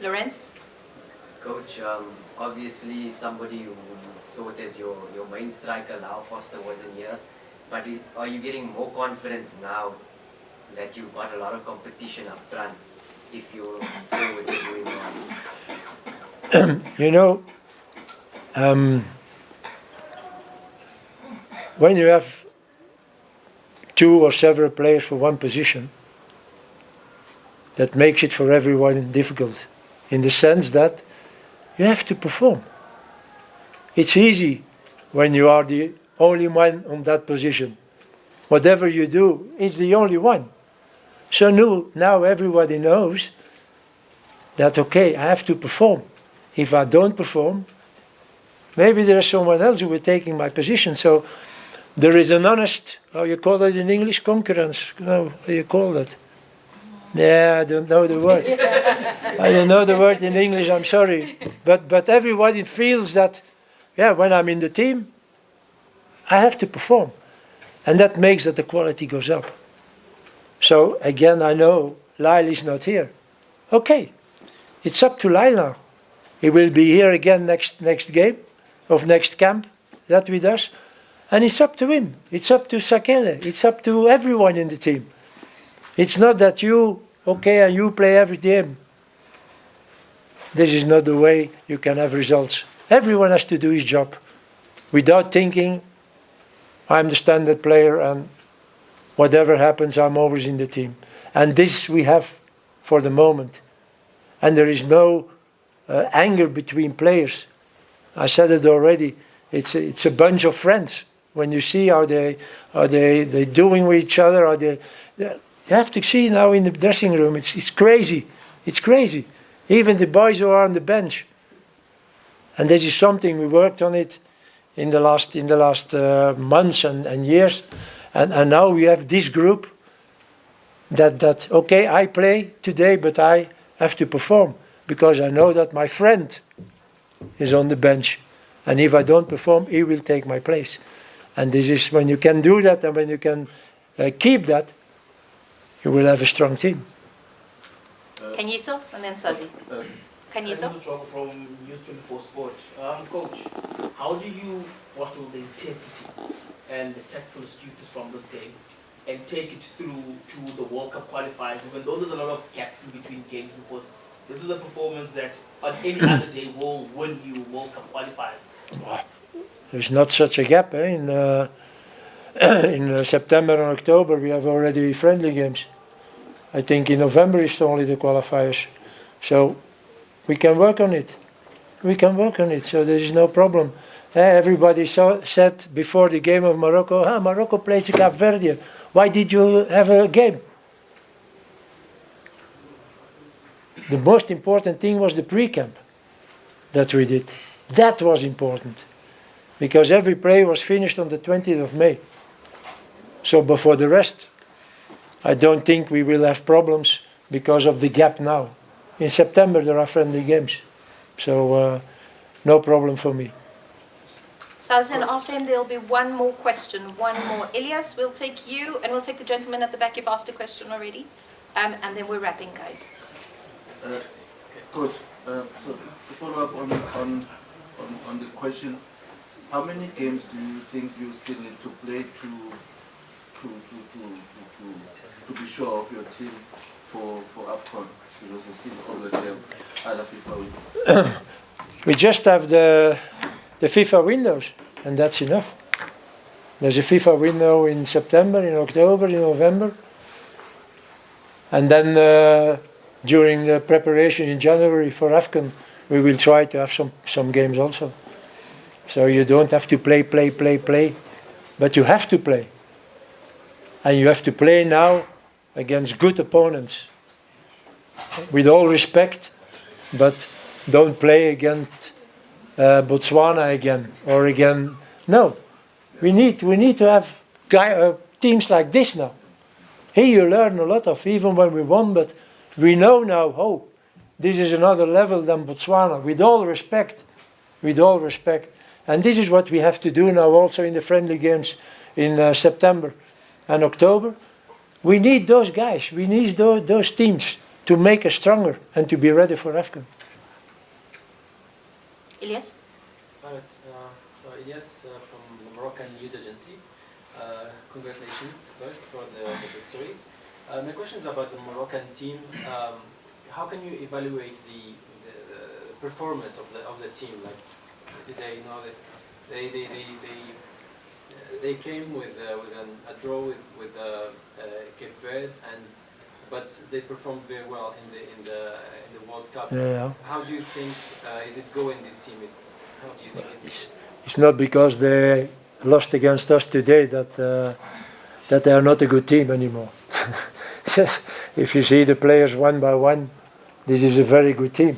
Lorenz? Coach, obviously somebody who thought as your main striker, Lau Foster, wasn't here. But are you getting more confidence now that you've got a lot of competition up front if your forwards are doing well? You know, when you have two or several players for one position, that makes it for everyone difficult, in the sense that you have to perform. It's easy when you are the only one on that position. Whatever you do, it's the only one. So now everybody knows that, okay, I have to perform. If I don't perform, maybe there's someone else who is taking my position. So there is an honest, how you call it in English, concurrence. No, how you call that? Yeah, I don't know the word. I don't know the word in English, I'm sorry. But everybody feels that, yeah, when I'm in the team, I have to perform. And that makes that the quality goes up. So again, I know Lyle is not here. Okay, it's up to Lyle now. He will be here again next game, of next camp, that with us. And it's up to him. It's up to Sakele. It's up to everyone in the team. It's not that you, okay, and you play every game. This is not the way you can have results. Everyone has to do his job without thinking, I'm the standard player and whatever happens, I'm always in the team. And this we have for the moment. And there is no anger between players. I said it already. It's a bunch of friends. When you see how they doing with each other, you have to see now in the dressing room. It's crazy. It's crazy. Even the boys who are on the bench. And this is something we worked on it in the last months and years. And now we have this group that okay, I play today, but I have to perform because I know that my friend is on the bench. And if I don't perform, he will take my place. And this is when you can do that and when you can keep that, you will have a strong team. Kenyiso and then Sazi. Kenyiso? This is Hugo from News 24 Sport. Coach, how do you bottle the intensity and the tactical astuteness from this game and take it through to the World Cup qualifiers, even though there's a lot of gaps in between games, because this is a performance that on any other day will win you World Cup qualifiers? There's not such a gap. In September and October we have already friendly games. I think in November is only the qualifiers. So we can work on it. We can work on it, so there is no problem. Everybody said before the game of Morocco, Morocco plays Cape Verde. Why did you have a game? The most important thing was the pre-camp that we did. That was important. Because every play was finished on the 20th of May. So before the rest, I don't think we will have problems because of the gap now. In September there are friendly games. So no problem for me. Sazi, and after him there'll be one more question, one more. Elias, we'll take you and we'll take the gentleman at the back. You've asked a question already. And then we're wrapping, guys. Coach, so to follow up on the question, how many games do you think you still need to play to be sure of your team for Afcon? Because you still always have other FIFA windows. We just have the FIFA windows, and that's enough. There's a FIFA window in September, in October, in November. And then during the preparation in January for Afcon, we will try to have some games also. So you don't have to play, but you have to play. And you have to play now against good opponents. With all respect, but don't play against Botswana again or again. No, we need to have teams like this now. Here you learn a lot of, even when we won, but we know now, this is another level than Botswana, with all respect. And this is what we have to do now also in the friendly games in September and October. We need those guys, we need those teams to make us stronger and to be ready for Afcon. Ilyas? Alright, so Elias from the Moroccan News Agency. Congratulations first for the victory. My question is about the Moroccan team. How can you evaluate the performance of the team? Like today, you know that they came with a draw with Cape Verde, but they performed very well in the World Cup. Yeah. How do you think is it going? This team is. How do you think it is? It's not because they lost against us today that they are not a good team anymore. If you see the players one by one, this is a very good team.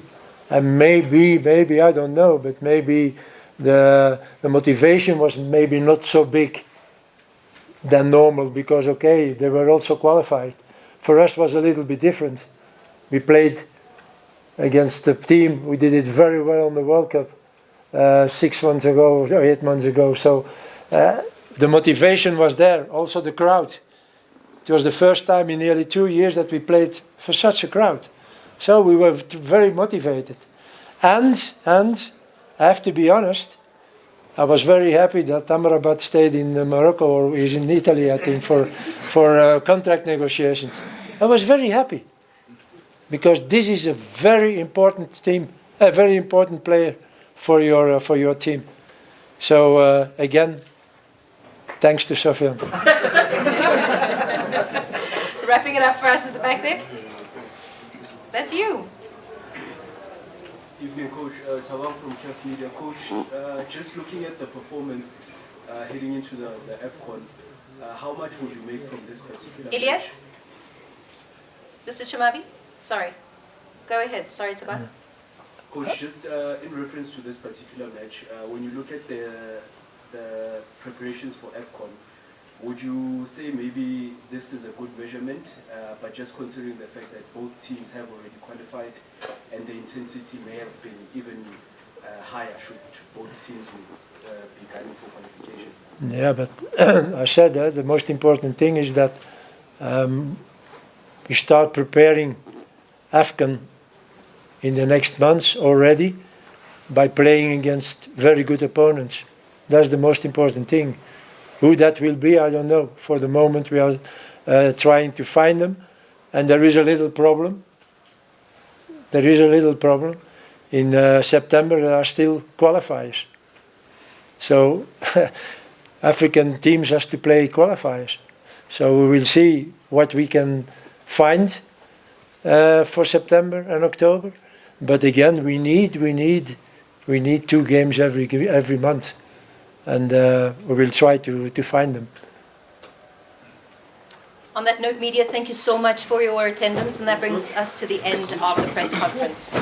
And maybe I don't know, but maybe the motivation was maybe not so big than normal because okay, they were also qualified. For us, it was a little bit different. We played against the team. We did it very well on the World Cup 6 months ago or 8 months ago. So the motivation was there. Also the crowd. It was the first time in nearly 2 years that we played for such a crowd. So we were very motivated. And I have to be honest, I was very happy that Amrabat stayed in Morocco or is in Italy, I think, for contract negotiations. I was very happy because this is a very important team, a very important player for your team. So again, thanks to Sofian. Wrapping it up for us at the back there. That's you. Evening, Coach. Tawam from Kef Media. Coach, just looking at the performance heading into the Afcon, how much would you make from this particular Ilyas? Mr. Chamavi? Sorry. Go ahead. Sorry, Taban. match? Coach, just in reference to this particular match, when you look at the preparations for Afcon, would you say maybe this is a good measurement, but just considering the fact that both teams have already qualified and the intensity may have been even higher should both teams be gunning for qualification? Yeah, but I said the most important thing is that we start preparing Afcon in the next months already by playing against very good opponents. That's the most important thing. Who that will be, I don't know. For the moment, we are trying to find them, and there is a little problem. There is a little problem. In September, there are still qualifiers. So African teams has to play qualifiers. So we will see what we can find for September and October. But again, we need 2 games every month, and we will try to find them. On that note, media, thank you so much for your attendance, and that brings us to the end of the press conference.